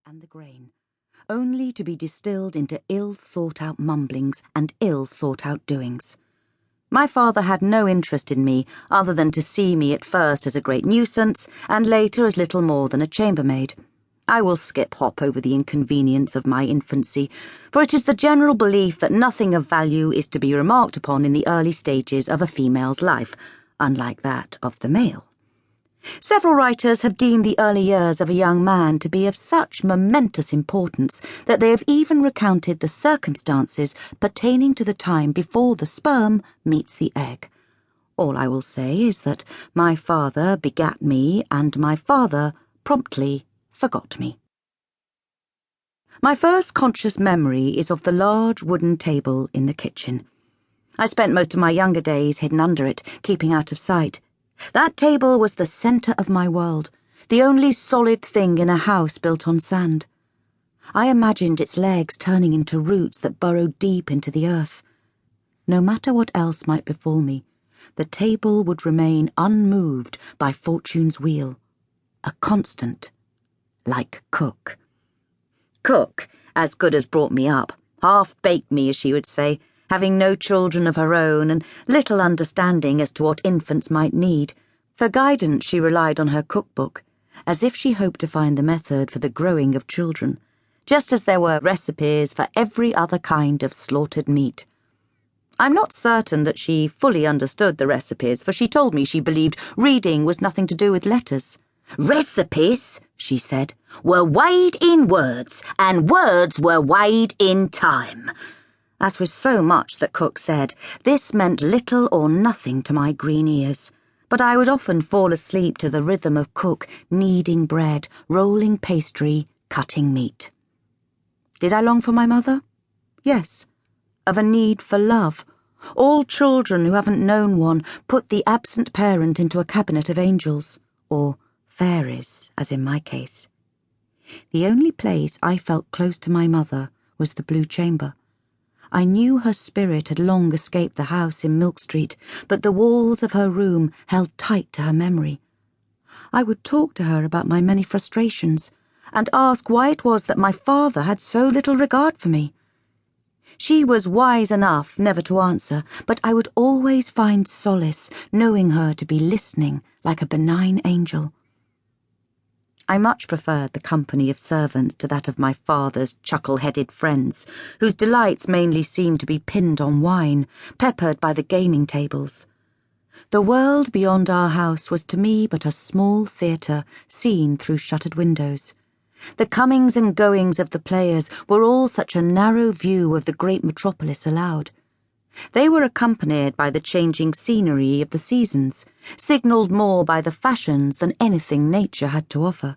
and the grain, only to be distilled into ill-thought-out mumblings and ill-thought-out doings. My father had no interest in me other than to see me at first as a great nuisance and later as little more than a chambermaid. I will skip-hop over the inconvenience of my infancy, for it is the general belief that nothing of value is to be remarked upon in the early stages of a female's life, unlike that of the male. Several writers have deemed the early years of a young man to be of such momentous importance that they have even recounted the circumstances pertaining to the time before the sperm meets the egg. All I will say is that my father begat me, and my father promptly forgot me. My first conscious memory is of the large wooden table in the kitchen. I spent most of my younger days hidden under it, keeping out of sight. That table was the centre of my world, the only solid thing in a house built on sand. I imagined its legs turning into roots that burrowed deep into the earth. No matter what else might befall me, the table would remain unmoved by fortune's wheel, a constant, like Cook. Cook, as good as brought me up, half-baked me, as she would say, having no children of her own and little understanding as to what infants might need. For guidance she relied on her cookbook, as if she hoped to find the method for the growing of children, just as there were recipes for every other kind of slaughtered meat. I'm not certain that she fully understood the recipes, for she told me she believed reading was nothing to do with letters. "Recipes," she said, "were weighed in words, and words were weighed in time." As with so much that Cook said, this meant little or nothing to my green ears, but I would often fall asleep to the rhythm of Cook kneading bread, rolling pastry, cutting meat. Did I long for my mother? Yes. Of a need for love. All children who haven't known one put the absent parent into a cabinet of angels, or fairies, as in my case. The only place I felt close to my mother was the Blue Chamber. I knew her spirit had long escaped the house in Milk Street, but the walls of her room held tight to her memory. I would talk to her about my many frustrations, and ask why it was that my father had so little regard for me. She was wise enough never to answer, but I would always find solace knowing her to be listening like a benign angel. I much preferred the company of servants to that of my father's chuckle-headed friends, whose delights mainly seemed to be pinned on wine, peppered by the gaming tables. The world beyond our house was to me but a small theatre seen through shuttered windows. The comings and goings of the players were all such a narrow view of the great metropolis allowed. They were accompanied by the changing scenery of the seasons, signalled more by the fashions than anything nature had to offer.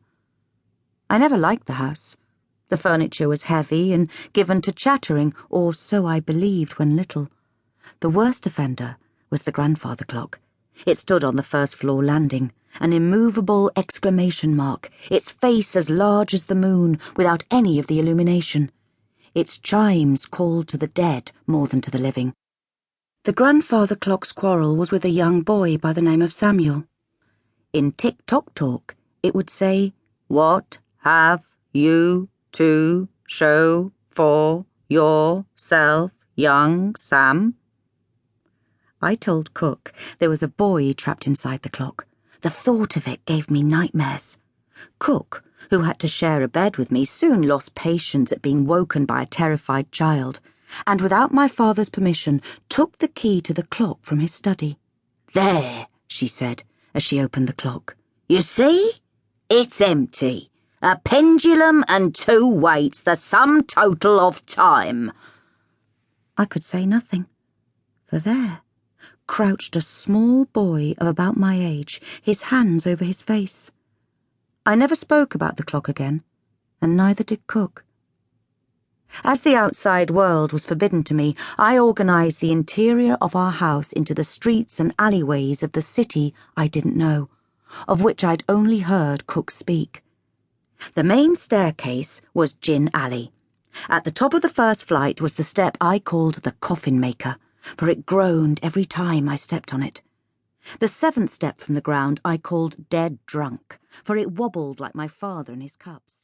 I never liked the house. The furniture was heavy and given to chattering, or so I believed when little. The worst offender was the grandfather clock. It stood on the first-floor landing, an immovable exclamation mark, its face as large as the moon, without any of the illumination. Its chimes called to the dead more than to the living. The grandfather clock's quarrel was with a young boy by the name of Samuel. In tick-tock talk, it would say, "What have you to show for yourself, young Sam?" I told Cook there was a boy trapped inside the clock. The thought of it gave me nightmares. Cook, who had to share a bed with me, soon lost patience at being woken by a terrified child, and without my father's permission took the key to the clock from his study. "There," she said, as she opened the clock. "You see? It's empty. A pendulum and 2 weights, the sum total of time." I could say nothing, for there crouched a small boy of about my age, his hands over his face. I never spoke about the clock again, and neither did Cook. As the outside world was forbidden to me, I organised the interior of our house into the streets and alleyways of the city I didn't know, of which I'd only heard Cook speak. The main staircase was Gin Alley. At the top of the first flight was the step I called the coffin maker, for it groaned every time I stepped on it. The 7th step from the ground I called dead drunk, for it wobbled like my father in his cups.